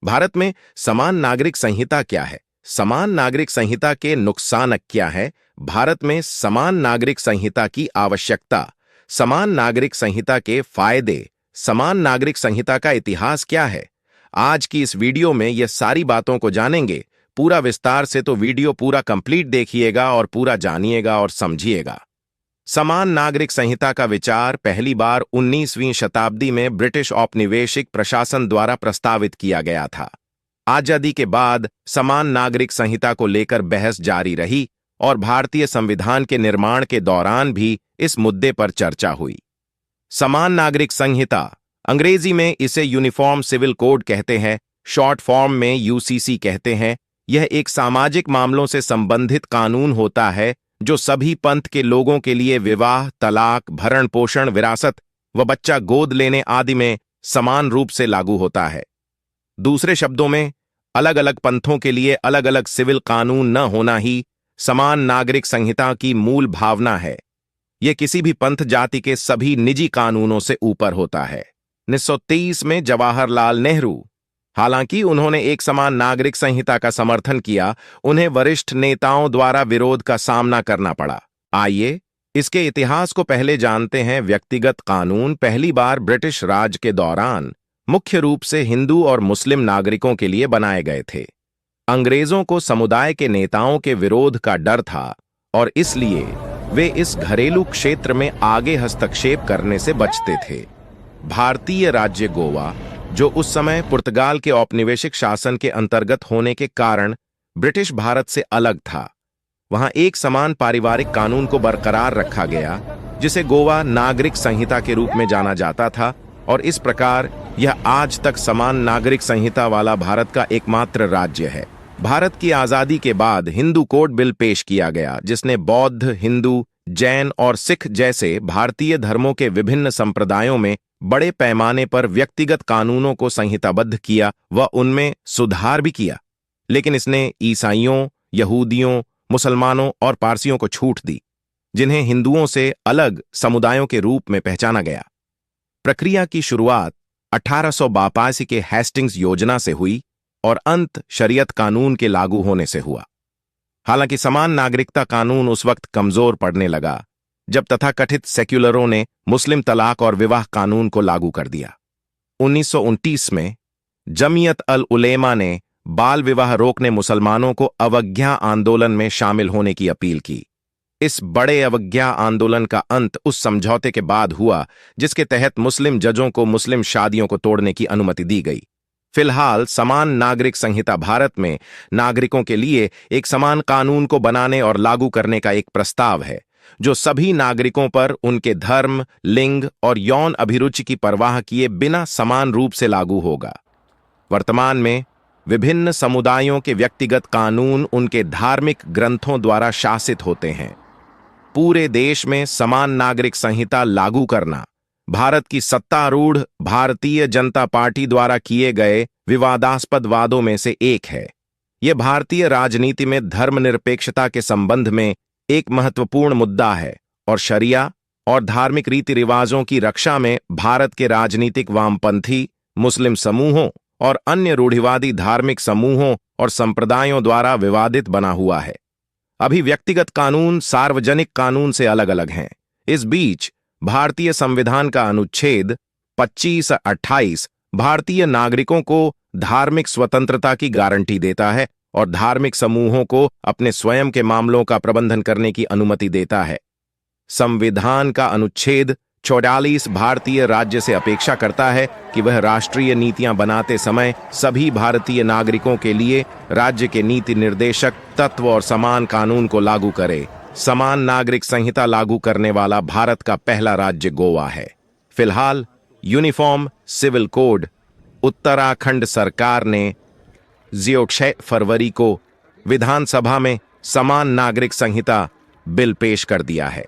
भारत में समान नागरिक संहिता क्या है? समान नागरिक संहिता के नुकसान क्या है? भारत में समान नागरिक संहिता की आवश्यकता, समान नागरिक संहिता के फायदे, समान नागरिक संहिता का इतिहास क्या है? आज की इस वीडियो में ये सारी बातों को जानेंगे, पूरा विस्तार से। तो वीडियो पूरा कंप्लीट देखिएगा और पूरा जानिएगा और समझिएगा। समान नागरिक संहिता का विचार पहली बार 19वीं शताब्दी में ब्रिटिश औपनिवेशिक प्रशासन द्वारा प्रस्तावित किया गया था। आजादी के बाद समान नागरिक संहिता को लेकर बहस जारी रही और भारतीय संविधान के निर्माण के दौरान भी इस मुद्दे पर चर्चा हुई। समान नागरिक संहिता, अंग्रेजी में इसे यूनिफॉर्म सिविल कोड कहते हैं, शॉर्ट फॉर्म में यूसीसी कहते हैं। यह एक सामाजिक मामलों से संबंधित कानून होता है जो सभी पंथ के लोगों के लिए विवाह, तलाक, भरण पोषण, विरासत व बच्चा गोद लेने आदि में समान रूप से लागू होता है। दूसरे शब्दों में, अलग अलग पंथों के लिए अलग अलग सिविल कानून न होना ही समान नागरिक संहिता की मूल भावना है। यह किसी भी पंथ जाति के सभी निजी कानूनों से ऊपर होता है। 1923 में जवाहरलाल नेहरू, हालांकि उन्होंने एक समान नागरिक संहिता का समर्थन किया, उन्हें वरिष्ठ नेताओं द्वारा विरोध का सामना करना पड़ा। आइए इसके इतिहास को पहले जानते हैं। व्यक्तिगत कानून पहली बार ब्रिटिश राज के दौरान मुख्य रूप से हिंदू और मुस्लिम नागरिकों के लिए बनाए गए थे। अंग्रेजों को समुदाय के नेताओं के विरोध का डर था और इसलिए वे इस घरेलू क्षेत्र में आगे हस्तक्षेप करने से बचते थे। भारतीय राज्य गोवा, जो उस समय पुर्तगाल के औपनिवेशिक शासन के अंतर्गत होने के कारण ब्रिटिश भारत से अलग था, वहां एक समान पारिवारिक कानून को बरकरार रखा गया जिसे गोवा नागरिक संहिता के रूप में जाना जाता था, और इस प्रकार यह आज तक समान नागरिक संहिता वाला भारत का एकमात्र राज्य है। भारत की आजादी के बाद हिंदू कोड बिल पेश किया गया जिसने बौद्ध, हिंदू, जैन और सिख जैसे भारतीय धर्मों के विभिन्न संप्रदायों में बड़े पैमाने पर व्यक्तिगत कानूनों को संहिताबद्ध किया व उनमें सुधार भी किया, लेकिन इसने ईसाइयों, यहूदियों, मुसलमानों और पारसियों को छूट दी, जिन्हें हिंदुओं से अलग समुदायों के रूप में पहचाना गया। प्रक्रिया की शुरुआत 1882 के हेस्टिंग्स योजना से हुई और अंत शरीयत कानून के लागू होने से हुआ। हालांकि समान नागरिकता कानून उस वक्त कमजोर पड़ने लगा जब तथाकथित सेक्युलरों ने मुस्लिम तलाक और विवाह कानून को लागू कर दिया। 1929 में जमीयत अल उलेमा ने बाल विवाह रोकने मुसलमानों को अवज्ञा आंदोलन में शामिल होने की अपील की। इस बड़े अवज्ञा आंदोलन का अंत उस समझौते के बाद हुआ जिसके तहत मुस्लिम जजों को मुस्लिम शादियों को तोड़ने की अनुमति दी गई। फिलहाल समान नागरिक संहिता भारत में नागरिकों के लिए एक समान कानून को बनाने और लागू करने का एक प्रस्ताव है जो सभी नागरिकों पर उनके धर्म, लिंग और यौन अभिरुचि की परवाह किए बिना समान रूप से लागू होगा। वर्तमान में विभिन्न समुदायों के व्यक्तिगत कानून उनके धार्मिक ग्रंथों द्वारा शासित होते हैं। पूरे देश में समान नागरिक संहिता लागू करना भारत की सत्तारूढ़ भारतीय जनता पार्टी द्वारा किए गए विवादास्पद वादों में से एक है। यह भारतीय राजनीति में धर्मनिरपेक्षता के संबंध में एक महत्वपूर्ण मुद्दा है और शरिया और धार्मिक रीति रिवाजों की रक्षा में भारत के राजनीतिक वामपंथी, मुस्लिम समूहों और अन्य रूढ़िवादी धार्मिक समूहों और संप्रदायों द्वारा विवादित बना हुआ है। अभी व्यक्तिगत कानून सार्वजनिक कानून से अलग अलग हैं। इस बीच भारतीय संविधान का अनुच्छेद 25-28 भारतीय नागरिकों को धार्मिक स्वतंत्रता की गारंटी देता है और धार्मिक समूहों को अपने स्वयं के मामलों का प्रबंधन करने की अनुमति देता है। संविधान का अनुच्छेद 44 भारतीय राज्य से अपेक्षा करता है कि वह राष्ट्रीय नीतियां बनाते समय सभी भारतीय नागरिकों के लिए राज्य के नीति निर्देशक तत्व और समान कानून को लागू करे। समान नागरिक संहिता लागू करने वाला भारत का पहला राज्य गोवा है। फिलहाल यूनिफॉर्म सिविल कोड उत्तराखंड सरकार ने 6 फरवरी को विधानसभा में समान नागरिक संहिता बिल पेश कर दिया है।